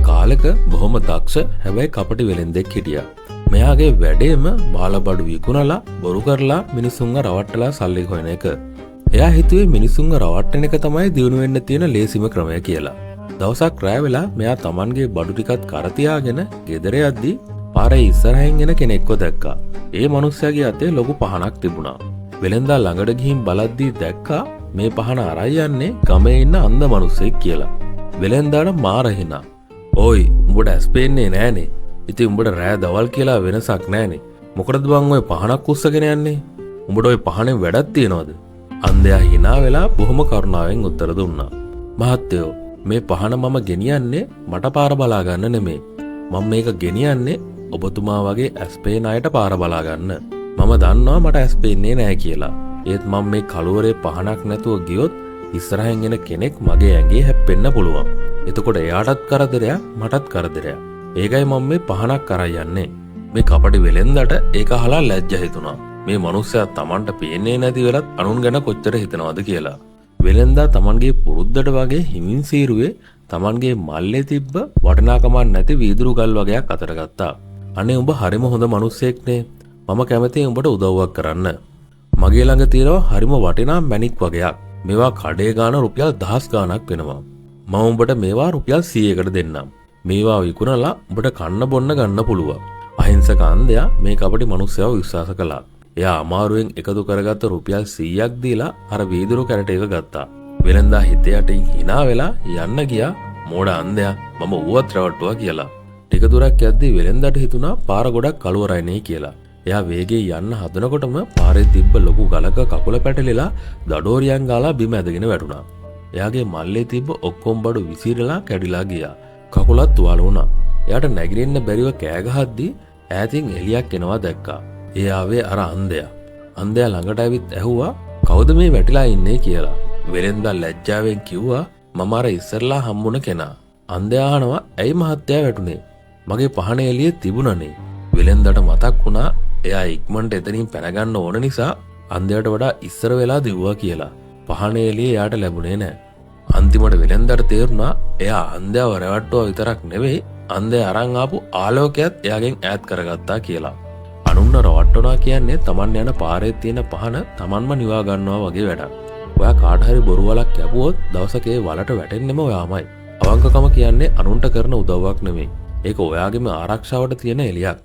කාලෙක බොහොම දක්ෂ හැබැයි කපටි වෙලෙන්දෙක් හිටියා. මෙයාගේ වැඩේම බාලබඩු විකුණලා බොරු කරලා මිනිසුන්ව රවට්ටලා සල්ලි හොයන එක. එයා හිතුවේ මිනිසුන්ව රවට්ටන එක තමයි දියුණු වෙන්න තියෙන ලේසිම ක්‍රමය කියලා. දවසක් රෑ වෙලා මෙයා Tamanගේ බඩු ටිකත් කර තියාගෙන ගෙදර යද්දී පාරේ ඉස්සරහින් එන කෙනෙක්ව දැක්කා. ඒ මිනිහයාගේ අතේ ලොකු පහනක් තිබුණා. වෙලෙන්දා ළඟට ගිහින් බලද්දී දැක්කා මේ පහන අරයි යන්නේ ගමේ ඉන්න අන්ධ මිනිහෙක් කියලා. වෙලෙන්දාට මාර හිනා. "ඕයි, උඹට ඇස් පේන්නේ නෑනේ. ඉතින් උඹට රෑ දවල් කියලා වෙනසක් නෑනේ. මොකටද බං ඔය පහනක් උස්සගෙන යන්නේ? උඹට ඔය පහනෙන් වැඩක් තියනවද?" අන්ධයා hina වෙලා බොහොම කරුණාවෙන් උත්තර දුන්නා. "මහත්තයෝ, මේ පහන මම ගෙනියන්නේ මට පාර බලා ගන්න නෙමෙයි. මම මේක ගෙනියන්නේ ඔබතුමා වගේ ඇස් පේන අයට පාර බලා ගන්න. මම දන්නවා මට ඇස් පේන්නේ නැහැ කියලා. ඒත් මම මේ කළුවරේ පහනක් නැතුව ගියොත් ඉස්සරහින් එන කෙනෙක් මගේ ඇඟේ හැප්පෙන්න පුළුවන්. එතකොට එයාටත් කරදරයක් මටත් කරදරයක්. ඒකයි මම මේ පහනක් කරන් යන්නේ." මේ කපටි වෙලෙන්දට ඒක අහලා ලැජ්ජා හිතුණා. මේ මිනිස්සයා Tamanට පේන්නේ නැති වෙලත් අනුන් ගැන කොච්චර හිතනවද කියලා. වෙලෙන්දා Tamanගේ පුරුද්දට වගේ හිමින් සීරුවේ Tamanගේ මල්ලේ තිබ්බ වටිනාකමක් නැති වීදුරු ගල් වගේක් අතට ගත්තා. "අනේ උඹ හරිම හොඳ මිනිස්සෙක් නේ. මම කැමතියි උඹට උදව්වක් කරන්න. මගේ ළඟ තියෙනවා හරිම වටිනා මැණික් වගේක්. මේවා කඩේ ගාන රුපියල් 1000 ගාණක් වෙනවා. මම උඹට මේවා රුපියල් 100කට දෙන්නම්. මේවා විකුණලා උඹට කන්න බොන්න ගන්න පුළුවන්." අහිංසක අන්ධයා මේ කපටි මිනිස්සයව විශ්වාස කළා. එයා අමාරුවෙන් එකතු කරගත්ත රුපියල් 100ක් දීලා අර වීදුරු කැරට එක ගත්තා. වෙලෙන්දා හිතේ යටින් hina වෙලා යන්න ගියා මෝඩ අන්ධයා මම ඌවත් රවට්ටුවා කියලා. ටික දුරක් යද්දී වෙලෙන්දාට හිතුණා පාර ගොඩක් කළුවරයි නේ කියලා. එයා වේගයෙන් යන්න හදනකොටම පාරේ තිබ්බ ලොකු ගලක කකුල පැටලිලා දඩෝරියන් ගාලා බිම ඇදගෙන වැටුණා. එයාගේ මල්ලේ තිබ්බ ඔක්කොම බඩු විසිරලා කැඩිලා ගියා. කකුලත් තුවාල වුණා. එයාට නැගිටින්න බැරිව කෑ ගහද්දී ඈතින් එළියක් එනවා දැක්කා. ඒ ආවේ අර අන්ධයා. අන්ධයා ළඟට ඇවිත් ඇහුවා "කවුද මේ වැටිලා ඉන්නේ?" කියලා. වෙලෙන්දා ලැජ්ජාවෙන් කිව්වා "මම අර ඉස්සරලා හම්බුණ කෙනා." අන්ධයා අහනවා "ඇයි මහත්තයා වැටුනේ? මගේ පහන එළියේ තිබුණනේ." වෙලෙන්දාට මතක් වුණා එයා ඉක්මනට එතනින් පැන ගන්න ඕන නිසා අන්ධයාට වඩා ඉස්සර වෙලා දිව්වා කියලා. පහන එළියේ එයාට ලැබුණේ නැහැ. අන්තිමට වෙලෙන්දාට තේරුණා එයා අන්ධයාව රැවට්ටුවා විතරක් නෙවෙයි අන්ධයා අරන් ආපු ආලෝකයත් එයාගෙන් ඈත් කරගත්තා කියලා. අනුන්න රවට්ටනවා කියන්නේ Taman යන පාරේ තියෙන පහන Tamanම නිවා ගන්නවා වගේ වැඩක්. ඔයා කාට හරි බොරු වලක් කැපුවොත් දවසක ඒ වලට වැටෙන්නෙම ඔයාමයි. අවංකකම කියන්නේ අනුන්ට කරන උදව්වක් නෙමෙයි. ඒක ඔයාගේම ආරක්ෂාවට තියෙන එළියක්.